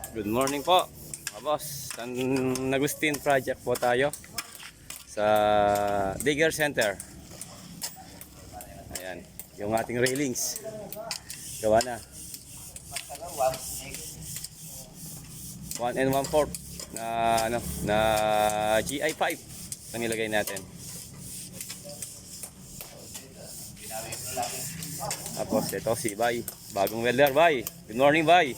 Good morning po mga boss. San Agustin project po tayo sa Digger Center. Ayan, yung ating railings gawa na 1 and 1/4 na ano na GI5 ang nilagay natin. Tapos ito si Bay, bagong welder. Bay, good morning Bay.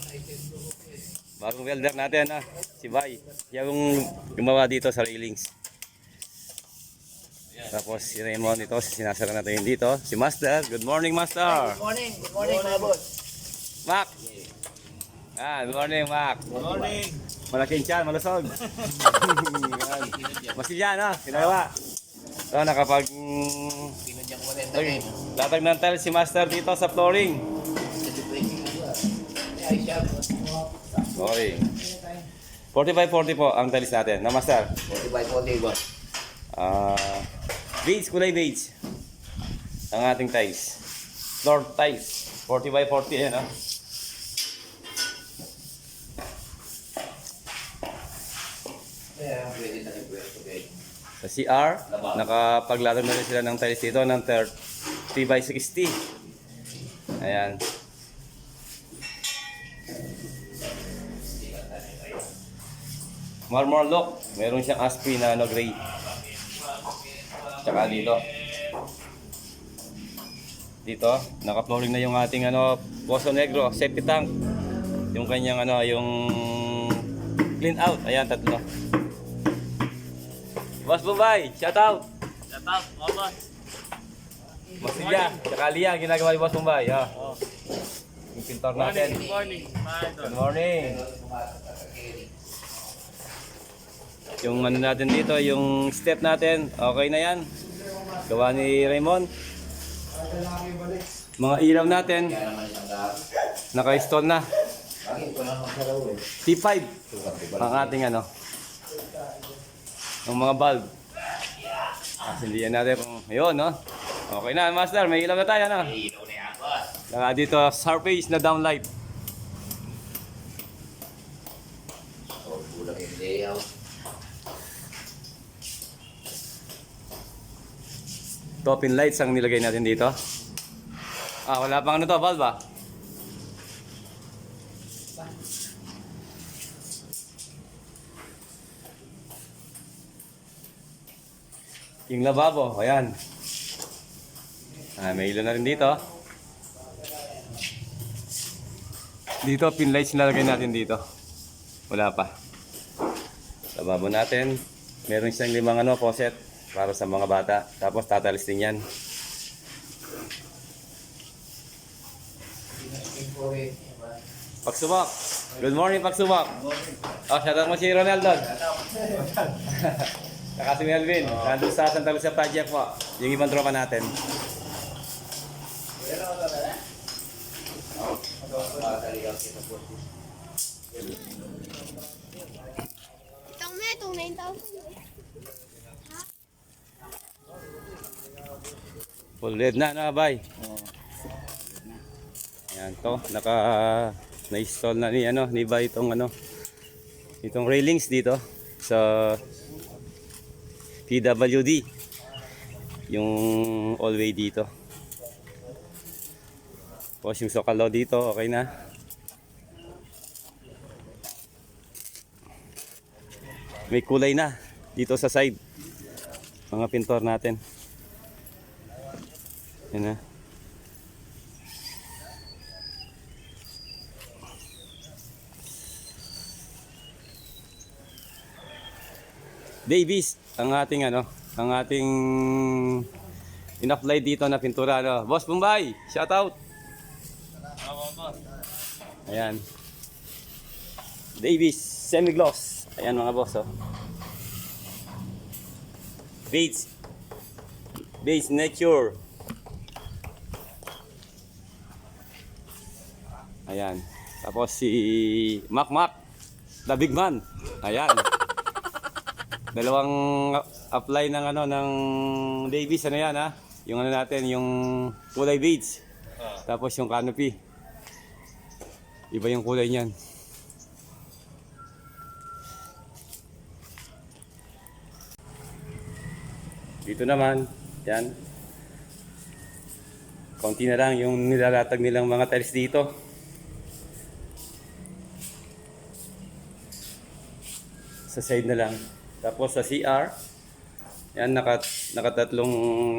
Bagong welder natin si Bay. Siya yung gumawa dito sa railings. Tapos si Raymond ito, sinasara natin dito. Si Master, good morning Master. Good morning mga boss. Mac. Good morning Mac. Good morning. Malaking tiyan, malusog. Masilya ginagawa. So nakapag Pinudyang walenta ngayon. latag ng tile si Master dito sa flooring. Flooring. 45-40 po ang tiles natin. Na Master? 45-40 boss. Beige, kulay beige. Ang ating tiles. Floor tiles. 40-40 yan Pwede na rin pwesto kayo. Sa CR, nakapaglatag na rin sila ng tiles dito ng 30x60. Ayan. Marmor look. Meron siyang aspi na gray. Tsaka dito. Dito, naka-flooring na yung ating Pozo Negro, safety tank. Yung kanyang yung clean out. Ayan, tatlo. Boss Bombay, shout out. Shout out, mga boss. Masilya, tsaka Lia, ginagawa ni Boss Bombay. Yung pintor natin. Good morning, mga idol. Good morning. Yung natin dito, yung step natin, okay na yan. Gawa ni Raymond. Mga ilaw natin, Kaya naman isang daan. naka-install na. Bakit ko lang masaraw eh. T5 ang ating yung mga bulb. Sindihan natin kung yun, okay na, Master, may ilaw na tayo, Ilaw na yan boss. Naka dito, surface na downlight. Kulang yung layout. Top-in lights ang nilagay natin dito. Wala pang bulb Yung lababo, ayan. May ilaw na rin dito. Dito, pin lights nilagay natin dito. Wala pa. Lababo natin. Meron siyang 5 faucet para sa mga bata. Tapos tatalis din yan. Pagsubok. Good morning, Pagsubok. Shoutout mo si Ronaldo. Saka si Melvin. Nandun sa Santa Lucia Project po. Yung ibang tropa natin. Itong may, itong 9,000. Full red na bay. Ayan to, na-install na ni Bay itong itong railings dito sa PWD. Yung all-way dito. Tapos yung sokalo dito, okay na. May kulay na dito sa side. Mga pintor natin. Yan Davies ang ating ang ating in-apply dito na pintura Boss Bombay, shout out. Ayan. Davies semi-gloss. Ayan mga boss Base Nature. Ayan. Tapos si Mac, the big man. Ayan. Dalawang apply ng ng Davies yan Yung natin, yung kulay beige. Tapos yung canopy. Iba yung kulay niyan. Dito naman, yan. Konti na lang yung nilalatag nilang mga tiles dito. Sa side na lang. Tapos sa CR, yan, nakatatlong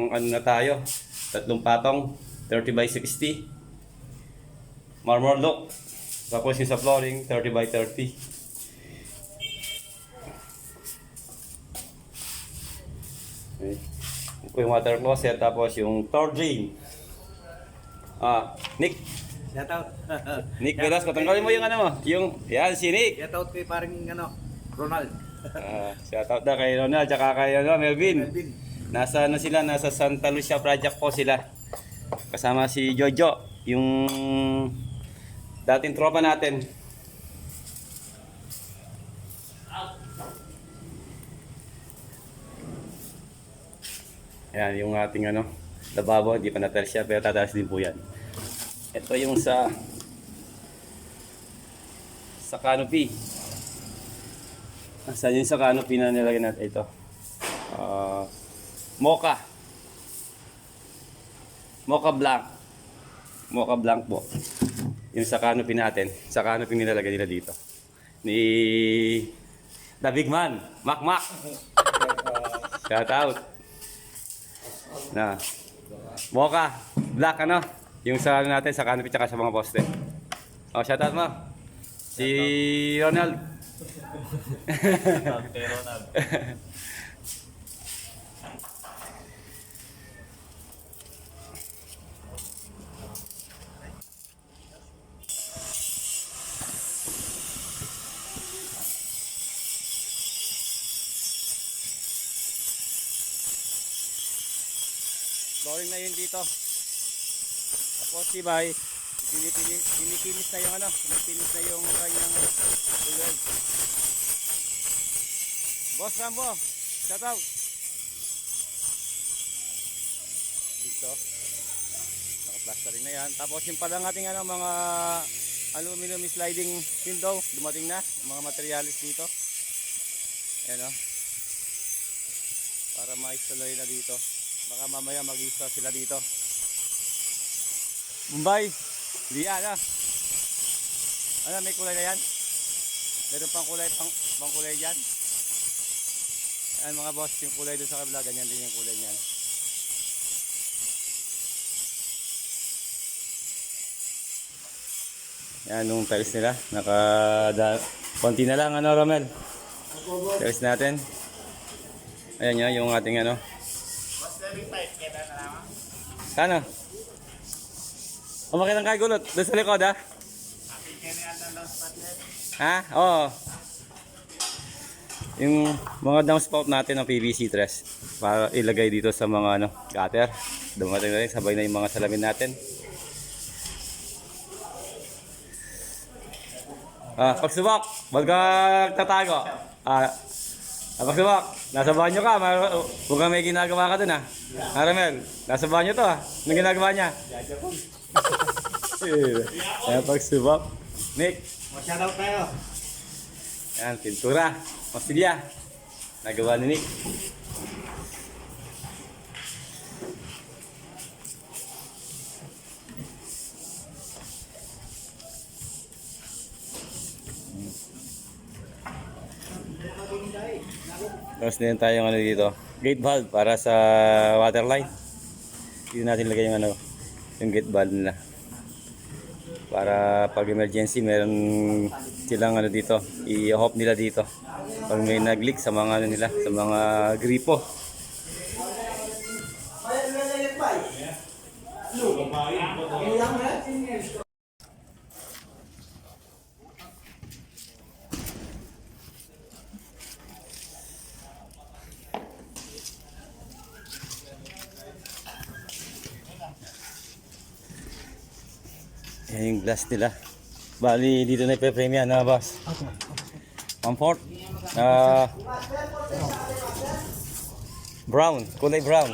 ano na tayo. Tatlong patong, 30 by 60. Marmor look. Tapos yung sa flooring, 30 by 30. Okay. Ito yung water closet, tapos yung third drain. Nick. Shout out. Nick Velasco, tanggalin mo yung ano mo. Yung, yan, si Nick. Shout out kay parang Ronald. Shout out na kay Ronald, tsaka kay Melvin. Melvin. Nasa ano sila, nasa Santa Lucia Project po sila. Kasama si Jojo, yung dating tropa natin. Ayan, yung ating lababo, hindi pa natal siya, pero tataas din po yan. Ito yung sa canopy. Saan yung sa canopy na nilagay natin ito? Mocha. Mocha Blanc. Mocha Blanc po. Yung sa canopy natin. Sa canopy nilalagay nila dito. Ni The Big Man. Mac. Shout out. Na. Mocha Black yung sa natin sa canopy tsaka sa mga poste. Shout out mo. Si Ronald. Kay Ronald. Flooring na yun dito. Tapos si Bay, kinikinis na yung kinikinis na yung kanyang tulad. Boss Rambo, shout out. Dito. Naka-plastering na yan. Tapos yung palang ating mga aluminum sliding window, dumating na. Mga materialis dito. Ayan para ma-install na dito. Baka mamaya mag-install sila dito. Mumbai, liya may kulay na yan? Meron pang kulay dyan? Ayan mga boss, yung kulay dun sa kabila, ganyan din yung kulay niyan. Yan yung tiles nila, konti na lang Romel. Tiles natin. Ayan yung ating Sana? Umakit ang kagulot. Doon sa likod, ha? Ha? Oo. Yung mga downspout natin ng PVC truss para ilagay dito sa mga gutter. Dumating na rin, sabay na yung mga salamin natin. Pagsubok, wag ka tatago. Pagsubok, nasa banyo ka, huwag ka may ginagawa ka dun, ha? Aramel, nasa banyo to, ha? Anong ginagawa niya? Pagsubok. Nick. Shout out tayo. Yan, pintura. Mastilya. Nagawa ni Nick. Tapos din tayong dito, gate valve para sa water line. Dito natin lagay yung gate valve nila. Para pag emergency meron silang dito, i-off nila dito. Pag may nag-leak sa mga nila, sa mga gripo. Yan yung glass nila. Bali dito na ipe-frame yan, boss? 1/4. Brown, kulay brown.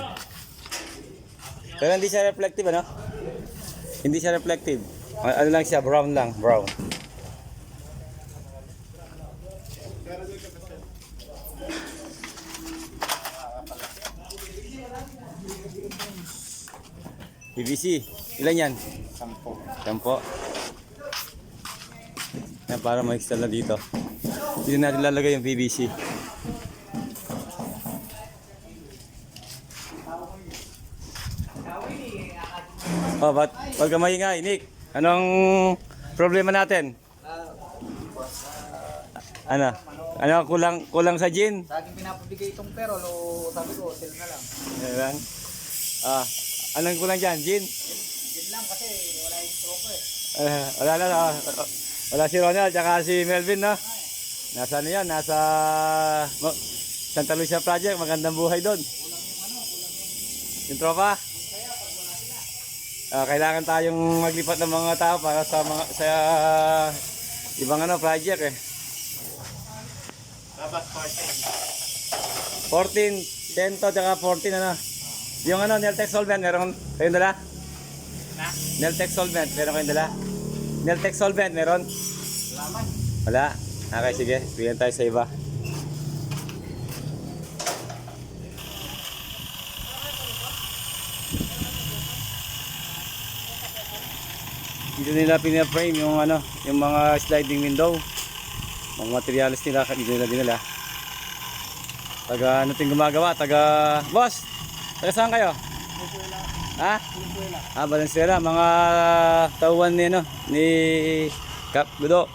Pero hindi siya reflective, Hindi siya reflective. Ano lang siya, brown lang, brown. PVC. Ilan yan? 10. Yan, para ma-install na dito. Dito natin lalagay yung PVC. Oh, ba't wag ka maingay, Nick? Anong problema natin? Ano? Ano kulang sa gin? Sa akin pinapabigay itong pero, sabi ko, sell na lang. Ano lang? Ah, anong kulang dyan? Gin? Yun lang kasi wala yung stroke eh. Wala na. Wala si Ronald, tsaka si Melvin, no? Nasa ano yan? Nasa Santa Lucia Project. Magandang buhay doon. Yung tropa? Kailangan tayong maglipat ng mga tao para sa ibang project eh. Dapat 14, 10 to tsaka 14 Yung Neltex solvent, meron kayong dala? Neltex solvent, meron kayong dala? Neltex solvent, meron? Wala. Okay, sige. Bigyan tayo sa iba. Dito nila pina-frame yung yung mga sliding window. Mga materials nila dito nila dinala. Taga ano ting gumagawa? Boss. Taga saan kayo? Ha? Valenzuela, mga tauhan ni Cap Gudo.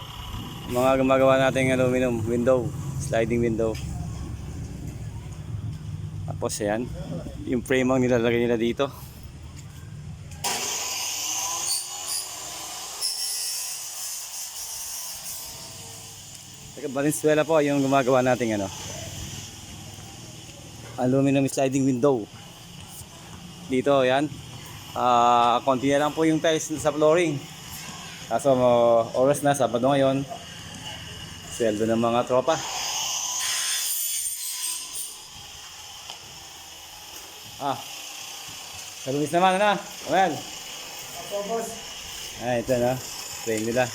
Mga gumagawa nating aluminum window, sliding window. Tapos yan, yung frame ang nilalagay nila dito. Taga Valenzuela po yung gumagawa nating aluminum sliding window. Dito yan. Konti na lang po yung tiles sa flooring. Kaso oras na, Sabado ngayon. Sweldo ng mga tropa. Kalumis naman Well. Ito frame nila.